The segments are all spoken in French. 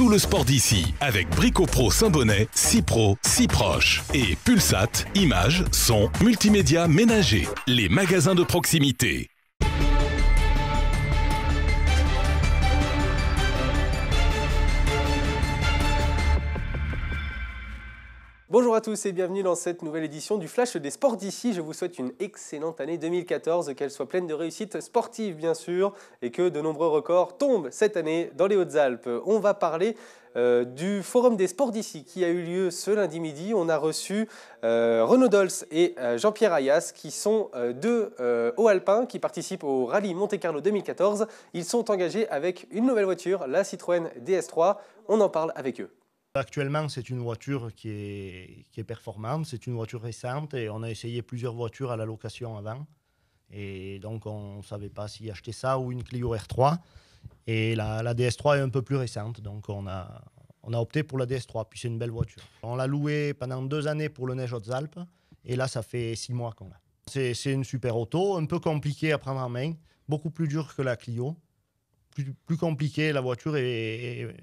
Tout le sport d'ici avec Brico-Pro Saint-Bonnet, si pro, si proche. Et Pulsat, images, son, multimédia ménager. Les magasins de proximité. Bonjour à tous et bienvenue dans cette nouvelle édition du Flash des Sports d'ici. Je vous souhaite une excellente année 2014, qu'elle soit pleine de réussites sportives bien sûr et que de nombreux records tombent cette année dans les Hautes-Alpes. On va parler du Forum des Sports d'ici qui a eu lieu ce lundi midi. On a reçu Renaud Dolce et Jean-Pierre Ayas qui sont deux hauts alpins qui participent au Rallye Monte-Carlo 2014. Ils sont engagés avec une nouvelle voiture, la Citroën DS3. On en parle avec eux. Actuellement, c'est une voiture qui est performante, c'est une voiture récente et on a essayé plusieurs voitures à la location avant. Et donc, on ne savait pas si acheter ça ou une Clio R3. Et la DS3 est un peu plus récente, donc on a opté pour la DS3, puis c'est une belle voiture. On l'a louée pendant 2 années pour le Neige Hautes-Alpes et là, ça fait 6 mois qu'on l'a. C'est une super auto, un peu compliquée à prendre en main, beaucoup plus dure que la Clio. Plus compliquée, la voiture est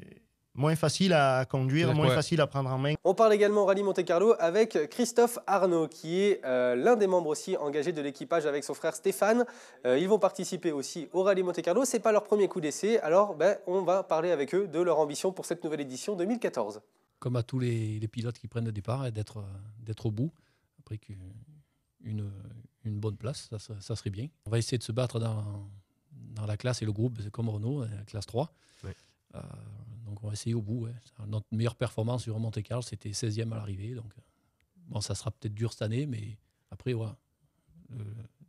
moins facile à conduire, moins facile à prendre en main. On parle également au Rallye Monte-Carlo avec Christophe Arnaud, qui est l'un des membres aussi engagés de l'équipage avec son frère Stéphane. Ils vont participer aussi au Rallye Monte-Carlo. Ce n'est pas leur premier coup d'essai, alors on va parler avec eux de leur ambition pour cette nouvelle édition 2014. Comme à tous les pilotes qui prennent le départ, et d'être au bout, après qu'une bonne place, ça serait bien. On va essayer de se battre dans la classe et le groupe, comme Renault, la classe 3. Oui. Donc on va essayer au bout. Ouais. Notre meilleure performance sur Monte-Carlo, c'était 16e à l'arrivée. Donc bon, ça sera peut-être dur cette année, mais après, ouais, le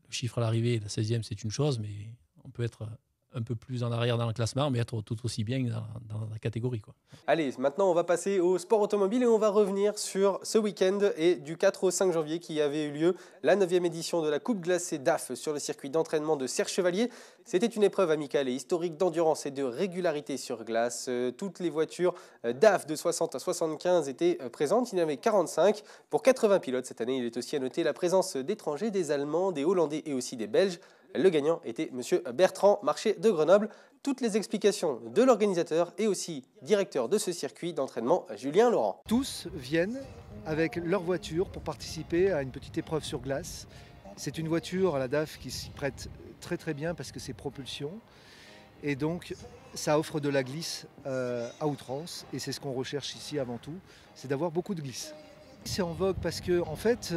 chiffre à l'arrivée, la 16e, c'est une chose, mais on peut être un peu plus en arrière dans le classement, mais être tout aussi bien dans la catégorie, quoi. Allez, maintenant on va passer au sport automobile et on va revenir sur ce week-end et du 4 au 5 janvier qui avait eu lieu la 9e édition de la Coupe glacée DAF sur le circuit d'entraînement de Serre-Chevalier. C'était une épreuve amicale et historique d'endurance et de régularité sur glace. Toutes les voitures DAF de 60 à 75 étaient présentes, il y en avait 45 pour 80 pilotes cette année. Il est aussi à noter la présence d'étrangers, des Allemands, des Hollandais et aussi des Belges. Le gagnant était M. Bertrand Marché de Grenoble. Toutes les explications de l'organisateur et aussi directeur de ce circuit d'entraînement, Julien Laurent. Tous viennent avec leur voiture pour participer à une petite épreuve sur glace. C'est une voiture à la DAF qui s'y prête très très bien parce que c'est propulsion. Et donc ça offre de la glisse à outrance et c'est ce qu'on recherche ici avant tout, c'est d'avoir beaucoup de glisse. C'est en vogue parce que en fait,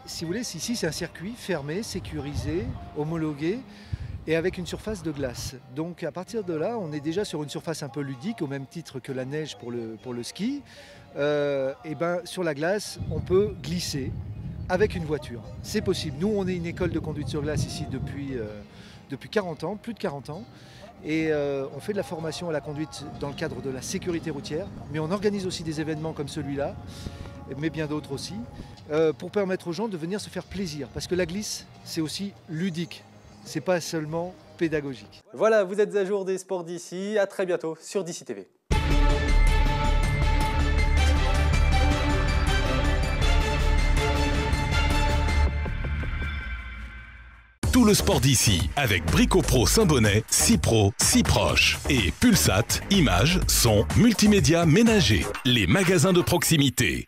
si vous voulez, ici c'est un circuit fermé, sécurisé, homologué et avec une surface de glace. Donc à partir de là, on est déjà sur une surface un peu ludique, au même titre que la neige pour le ski. Et sur la glace, on peut glisser avec une voiture. C'est possible. Nous, on est une école de conduite sur glace ici depuis 40 ans, plus de 40 ans. Et on fait de la formation à la conduite dans le cadre de la sécurité routière. Mais on organise aussi des événements comme celui-là, mais bien d'autres aussi, pour permettre aux gens de venir se faire plaisir. Parce que la glisse, c'est aussi ludique, c'est pas seulement pédagogique. Voilà, vous êtes à jour des sports d'ici. À très bientôt sur d'ici TV. Tout le sport d'ici avec Brico-Pro Saint-Bonnet, si pro, si proche. Et Pulsat, images, son, multimédia ménager. Les magasins de proximité.